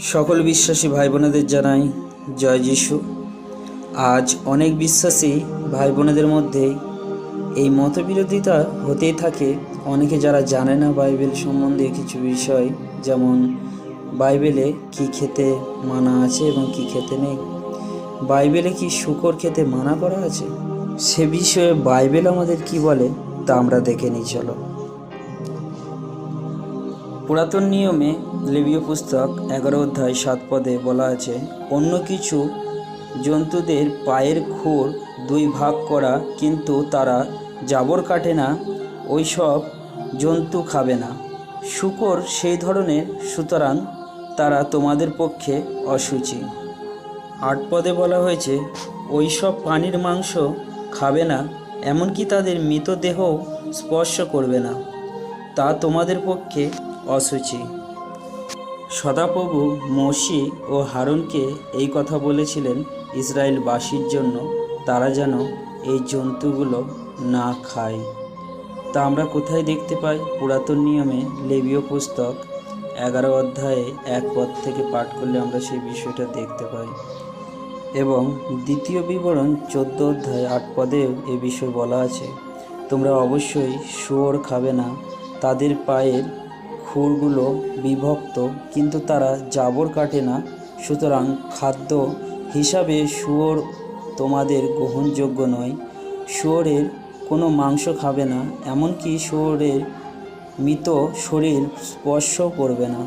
সকল বিশ্বাসী ভাই বোনেদের জানাই জয় যিশু। আজ অনেক বিশ্বাসী ভাই বোনেদের মধ্যে এই মতবিরোধিতা হতেই থাকে। অনেকে যারা জানে না বাইবেল সম্বন্ধে কিছু বিষয়, যেমন বাইবেলে কি খেতে মানা আছে এবং কি খেতে নেই, বাইবেলে কি শূকর খেতে মানা করা আছে, সে বিষয়ে বাইবেল আমাদের কি বলে তা আমরা দেখে নিই। চলো। পুরাতন নিয়মে লেবীয় পুস্তক 11 অধ্যায় 7 পদে বলা আছে, অন্য কিছু জন্তুদের পায়ের খুর 2 ভাগ করা, কিন্তু তারা জাবর কাটে না, ওই সব জন্তু খাবে না। শূকর সেই ধরনের, সুতরাং তারা তোমাদের পক্ষে অশুচি। 8 পদে বলা হয়েছে, ওই সব প্রাণীর মাংস খাবে না, এমনকি তাদের মৃতদেহও স্পর্শ করবে না, তা তোমাদের পক্ষে অশুচি। সদাপ্রভু মোশে ও হারুনকে এই কথা বলেছিলেন ইসরায়েলবাসীর জন্য, তারা যেন এই জন্তুগুলো না খায়। তা আমরা কোথায় দেখতে পাই? পুরাতন নিয়মে লেবীয় পুস্তক 11 অধ্যায়ে 1 পদ থেকে পাঠ করলে আমরা সেই বিষয়টা দেখতে পাই, এবং দ্বিতীয় বিবরণ 14 অধ্যায় 8 পদেও এ বিষয় বলা আছে, তোমরা অবশ্যই শুয়োর খাবে না, তাদের পায়ের খুরগুলো বিভক্ত, কিন্তু তারা জাবর কাটে না, সুতরাং খাদ্য হিসাবে শুয়োর তোমাদের গ্রহণযোগ্য নয়। শুয়োরের কোনো মাংস খাবে না, এমনকি শুয়োরের মৃত শরীর স্পর্শ করবে না।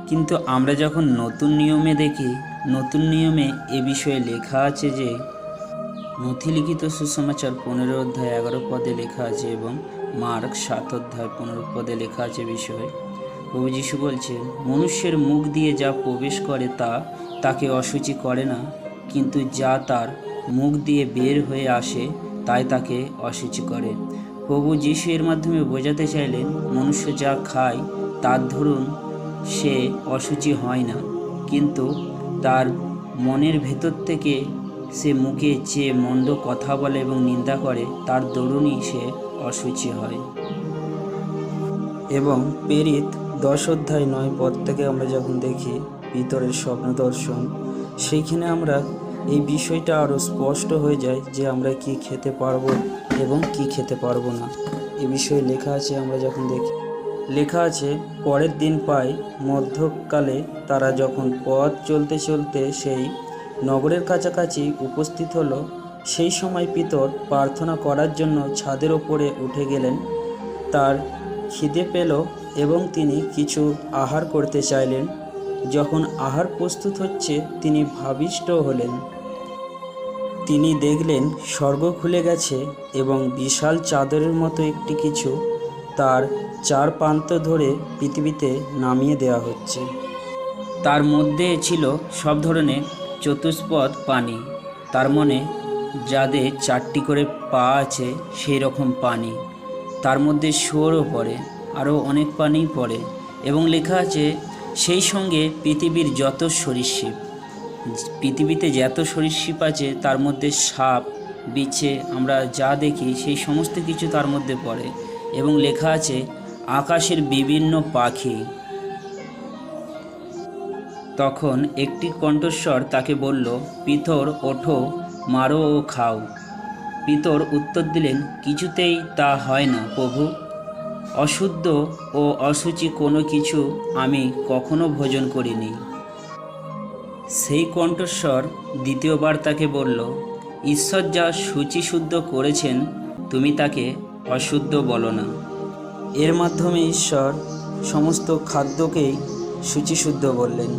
কিন্তু আমরা যখন নতুন নিয়মে দেখি, নতুন নিয়মে এ বিষয়ে লেখা আছে যে, নথিলিখিত সুসমাচার 15 অধ্যায় 11 পদে লেখা আছে, এবং মার্ক 7 অধ্যায় 15 পদে লেখা আছে বিষয়। প্রভু যীশু বলছেন, মনুষ্যের মুখ দিয়ে যা প্রবেশ করে তা তাকে অশুচি করে না, কিন্তু যা তার মুখ দিয়ে বের হয়ে আসে তাই তাকে অশুচি করে। প্রভু যীশু এর মাধ্যমে বোঝাতে চাইলেন, মনুষ্য যা খায় তার ধরুন সে অশুচি হয় না, কিন্তু তার মনের ভেতর থেকে সে মুখে যে মন্দ কথা বলে এবং নিন্দা করে, তার দরুনই সে অশুচি হয়। এবং প্রেরিত 10 অধ্যায় 9 পদ থেকে আমরা যখন দেখি ভিতরের স্বপ্ন দর্শন, সেইখানে আমরা এই বিষয়টা আরও স্পষ্ট হয়ে যায় যে আমরা কি খেতে পারবো এবং কি খেতে পারবো না। এ বিষয়ে লেখা আছে। আমরা যখন দেখি লেখা আছে, পরের দিন পাই মধ্যকালে তারা যখন পথ চলতে চলতে সেই নগরের কাছাকাছি উপস্থিত হলো, সেই সময় পিতর প্রার্থনা করার জন্য ছাদের ওপরে উঠে গেলেন। তার খিদে পেল এবং তিনি কিছু আহার করতে চাইলেন। যখন আহার প্রস্তুত হচ্ছে, তিনি ভাবিষ্ট হলেন। তিনি দেখলেন স্বর্গ খুলে গেছে এবং বিশাল চাদরের মতো একটি কিছু তার 4 প্রান্ত ধরে পৃথিবীতে নামিয়ে দেওয়া হচ্ছে। তার মধ্যে ছিল সব ধরনের চতুষ্পদ প্রাণী, তার মনে যাদের 4টি করে পা আছে সেই রকম প্রাণী, তার মধ্যে শুয়োরও পড়ে, আরও অনেক প্রাণীই পড়ে। এবং লেখা আছে, সেই সঙ্গে পৃথিবীর যত সরীসৃপ, পৃথিবীতে যত সরীসৃপ আছে তার মধ্যে সাপ, বিছে, আমরা যা দেখি সেই সমস্ত কিছু তার মধ্যে পড়ে। এবং লেখা আছে, আকাশের বিভিন্ন পাখি। তখন একটি কণ্ঠস্বর তাকে বলল, পিতর, ওঠো, মারো ও খাও। পিতর উত্তর দিলেন, কিছুতেই তা হয় না প্রভু, অশুদ্ধ ও অশুচি কোনো কিছু আমি কখনো ভোজন করিনি। সেই কণ্ঠস্বর দ্বিতীয়বার তাকে বলল, ঈশ্বর যা শুচিশুদ্ধ করেছেন তুমি তাকে অশুদ্ধ বলো না। এর মাধ্যমে ঈশ্বর সমস্ত খাদ্যকেই শুচিশুদ্ধ বললেন।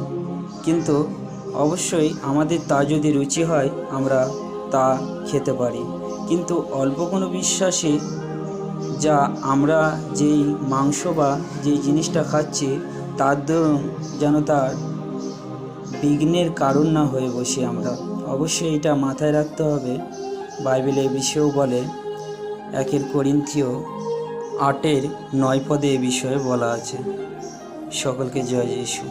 কিন্তু অবশ্যই আমাদের তা যদি রুচি হয় আমরা তা খেতে পারি, কিন্তু অল্প কোনো বিশ্বাসী যা আমরা যেই মাংস বা যেই জিনিসটা খাচ্ছি তার দরুন যেন তার বিঘ্নের কারণ না হয়ে বসি আমরা। অবশ্যই এটা মাথায় রাখতে হবে। বাইবেলে এ বিষয়েও বলে, 1 করিন্থীয় 8-9 পদে এ বিষয়ে বলা আছে। সকলকে জয় যিশু।